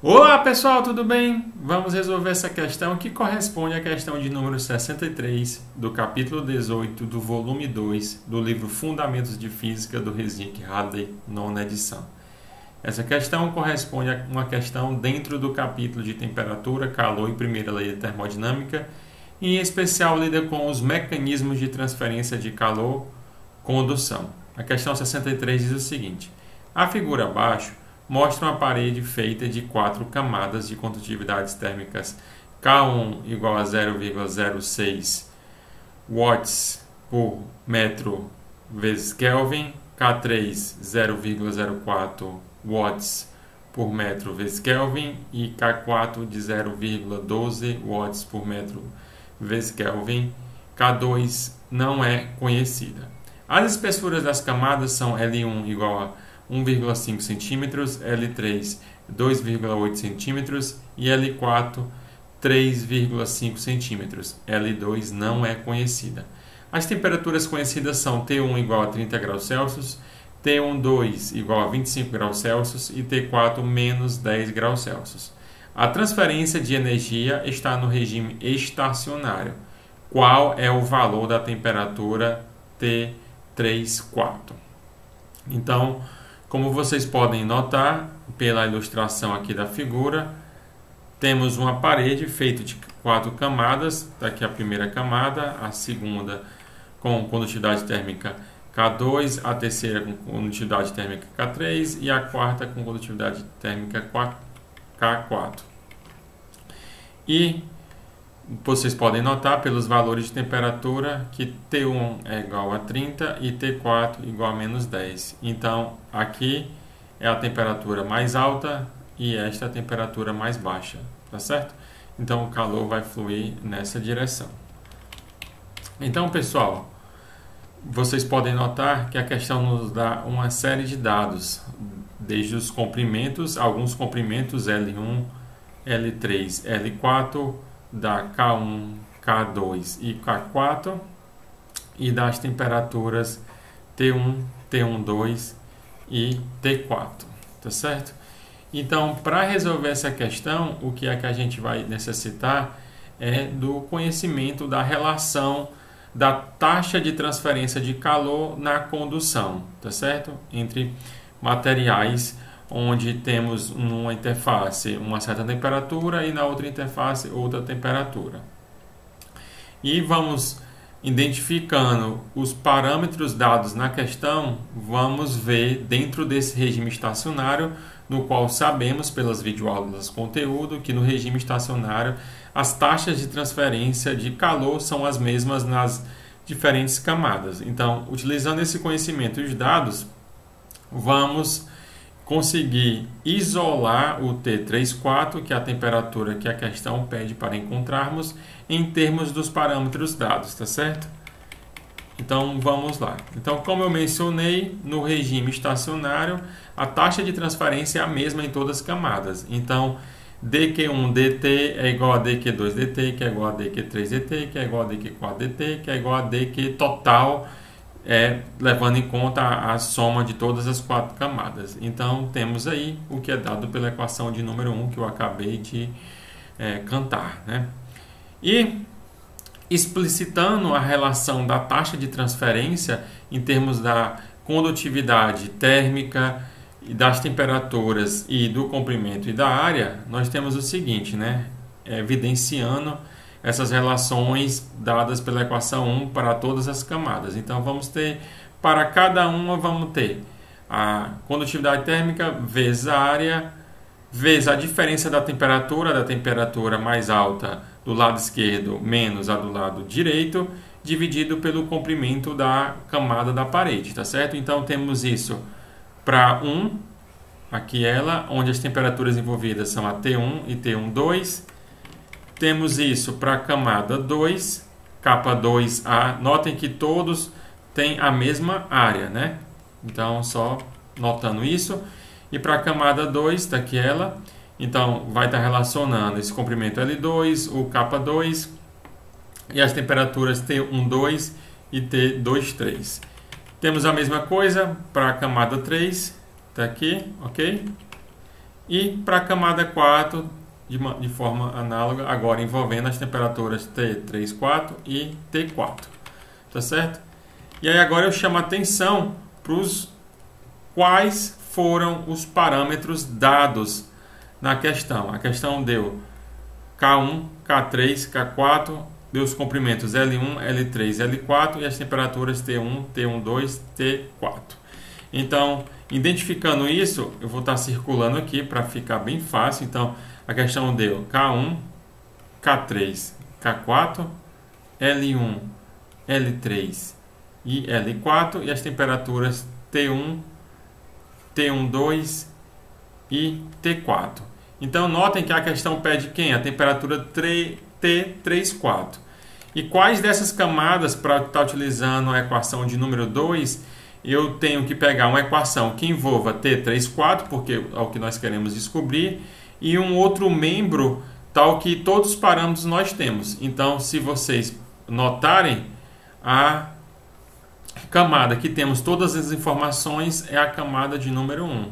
Olá pessoal, tudo bem? Vamos resolver essa questão que corresponde à questão de número 63 do capítulo 18 do volume 2 do livro Fundamentos de Física do Resnick Hadley, nona edição. Essa questão corresponde a uma questão dentro do capítulo de temperatura, calor e primeira lei da termodinâmica, e em especial lida com os mecanismos de transferência de calor, condução. A questão 63 diz o seguinte: a figura abaixo mostra uma parede feita de 4 camadas de condutividades térmicas K1 igual a 0,06 watts por metro vezes Kelvin, K3 0,04 watts por metro vezes Kelvin e K4 de 0,12 watts por metro vezes Kelvin. K2 não é conhecida. As espessuras das camadas são L1 igual a 1,5 cm, L3 2,8 cm e L4 3,5 cm. L2 não é conhecida. As temperaturas conhecidas são T1 igual a 30 graus Celsius, T12 igual a 25 graus Celsius e T4 menos 10 graus Celsius. A transferência de energia está no regime estacionário. Qual é o valor da temperatura T34? Então, como vocês podem notar pela ilustração aqui da figura, temos uma parede feita de 4 camadas. Daqui a primeira camada, a segunda com condutividade térmica K2, a terceira com condutividade térmica K3 e a quarta com condutividade térmica K4. E vocês podem notar pelos valores de temperatura que T1 é igual a 30 e T4 igual a menos 10. Então, aqui é a temperatura mais alta e esta é a temperatura mais baixa, tá certo? Então, o calor vai fluir nessa direção. Então, pessoal, vocês podem notar que a questão nos dá uma série de dados, desde os comprimentos, alguns comprimentos L1, L3, L4, da K1, K2 e K4 e das temperaturas T1, T12 e T4, tá certo? Então, para resolver essa questão, o que é que a gente vai necessitar é do conhecimento da relação da taxa de transferência de calor na condução, tá certo? Entre materiais onde temos numa interface uma certa temperatura e na outra interface outra temperatura. E vamos identificando os parâmetros dados na questão, vamos ver dentro desse regime estacionário, no qual sabemos pelas videoaulas conteúdo que no regime estacionário as taxas de transferência de calor são as mesmas nas diferentes camadas. Então, utilizando esse conhecimento e os dados, vamos conseguir isolar o T34, que é a temperatura que a questão pede para encontrarmos, em termos dos parâmetros dados, tá certo? Então, vamos lá. Então, como eu mencionei, no regime estacionário, a taxa de transferência é a mesma em todas as camadas. Então, dQ1 dt é igual a dQ2 dt, que é igual a dQ3 dt, que é igual a dQ4 dt, que é igual a dQ total, levando em conta a soma de todas as 4 camadas. Então, temos aí o que é dado pela equação de número 1 que eu acabei de cantar, né? E explicitando a relação da taxa de transferência em termos da condutividade térmica, e das temperaturas e do comprimento e da área, nós temos o seguinte, né? Evidenciando essas relações dadas pela equação 1 para todas as camadas. Então, vamos ter, para cada uma, vamos ter a condutividade térmica vezes a área, vezes a diferença da temperatura mais alta do lado esquerdo menos a do lado direito, dividido pelo comprimento da camada da parede, tá certo? Então, temos isso para 1, aqui ela, onde as temperaturas envolvidas são a T1 e T12. Temos isso para a camada 2, capa 2A. Notem que todos têm a mesma área, né? Então, só notando isso. E para a camada 2, está aqui ela. Então, vai estar relacionando esse comprimento L2, o capa 2 e as temperaturas T12 e T23. Temos a mesma coisa para a camada 3, está aqui, ok? E para a camada 4, de forma análoga, agora envolvendo as temperaturas T3, 4 e T4. Tá certo? E aí agora eu chamo a atenção para os quais foram os parâmetros dados na questão. A questão deu K1, K3, K4, deu os comprimentos L1, L3, L4 e as temperaturas T1, T12, T4. Então, identificando isso, eu vou estar circulando aqui para ficar bem fácil. Então, a questão deu K1, K3, K4, L1, L3 e L4 e as temperaturas T1, T12 e T4. Então, notem que a questão pede quem? A temperatura T34. E quais dessas camadas, para estar utilizando a equação de número 2, eu tenho que pegar uma equação que envolva T34, porque é o que nós queremos descobrir, e um outro membro tal que todos os parâmetros nós temos. Então, se vocês notarem, a camada que temos todas as informações é a camada de número 1.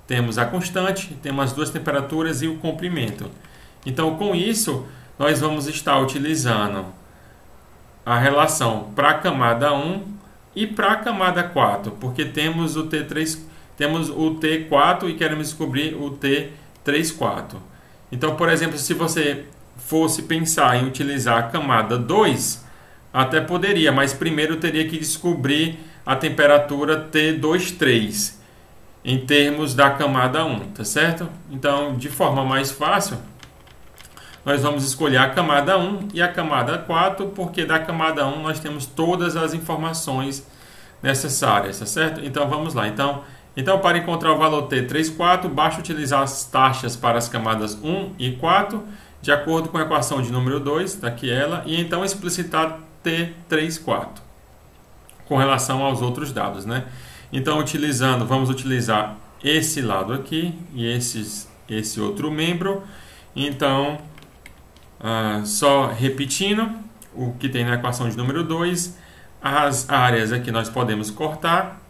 Temos a constante, temos as duas temperaturas e o comprimento. Então, com isso, nós vamos estar utilizando a relação para a camada 1 e para a camada 4, porque temos o T4 e queremos descobrir o T34. Então, por exemplo, se você fosse pensar em utilizar a camada 2, até poderia, mas primeiro teria que descobrir a temperatura T23 em termos da camada 1, tá certo? Então, de forma mais fácil, nós vamos escolher a camada 1 e a camada 4, porque da camada 1 nós temos todas as informações necessárias, tá certo? Então, vamos lá. Então para encontrar o valor T34, basta utilizar as taxas para as camadas 1 e 4, de acordo com a equação de número 2, tá aqui ela, e então explicitar T34 com relação aos outros dados, né? Então, vamos utilizar esse lado aqui e esse outro membro. Então, só repetindo o que tem na equação de número 2, as áreas aqui nós podemos cortar.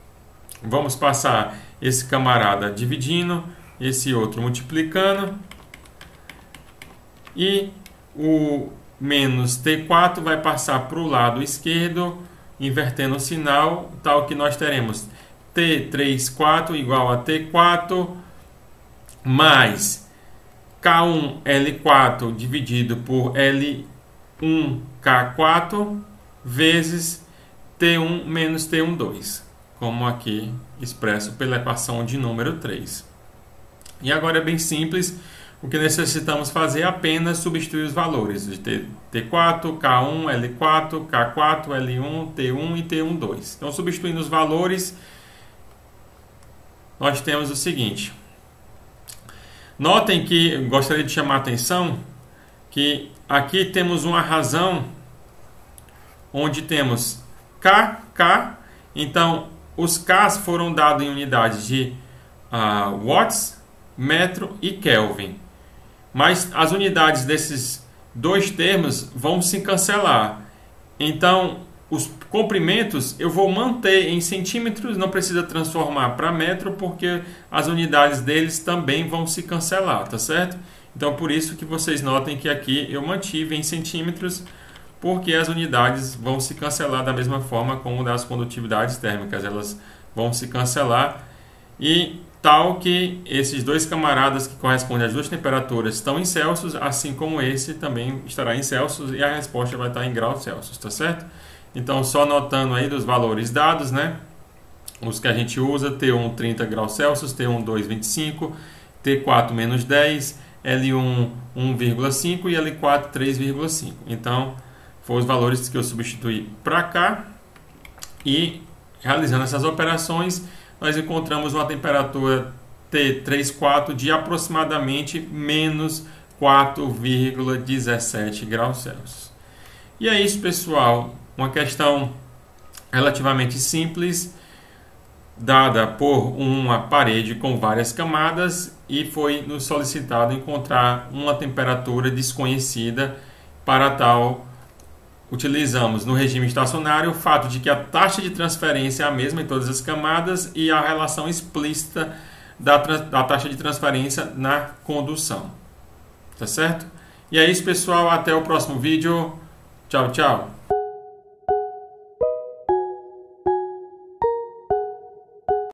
Vamos passar esse camarada dividindo, esse outro multiplicando. E o menos T4 vai passar para o lado esquerdo, invertendo o sinal, tal que nós teremos T34 igual a T4 mais K1L4 dividido por L1K4 vezes T1 menos T12, como aqui expresso pela equação de número 3. E agora é bem simples, o que necessitamos fazer é apenas substituir os valores de T4, K1, L4, K4, L1, T1 e T12. Então, substituindo os valores, nós temos o seguinte. Notem que eu gostaria de chamar a atenção que aqui temos uma razão onde temos K, K. Então, os Ks foram dados em unidades de watts, metro e Kelvin. Mas as unidades desses dois termos vão se cancelar. Então, os comprimentos eu vou manter em centímetros, não precisa transformar para metro, porque as unidades deles também vão se cancelar, tá certo? Então, por isso que vocês notem que aqui eu mantive em centímetros, porque as unidades vão se cancelar da mesma forma como das condutividades térmicas, elas vão se cancelar, e tal que esses dois camaradas que correspondem às duas temperaturas estão em Celsius, assim como esse também estará em Celsius, e a resposta vai estar em graus Celsius, tá certo? Então, só notando aí dos valores dados, né? Os que a gente usa, T1 30 graus Celsius, T1 2 25, T4 menos 10, L1 1,5 e L4 3,5. Então, foram os valores que eu substituí para cá, e realizando essas operações, nós encontramos uma temperatura T34 de aproximadamente menos 4,17 graus Celsius. E é isso, pessoal. Uma questão relativamente simples, dada por uma parede com várias camadas, e foi nos solicitado encontrar uma temperatura desconhecida. Para tal, utilizamos no regime estacionário o fato de que a taxa de transferência é a mesma em todas as camadas e a relação explícita da taxa de transferência na condução. Tá certo? E é isso, pessoal. Até o próximo vídeo. Tchau, tchau.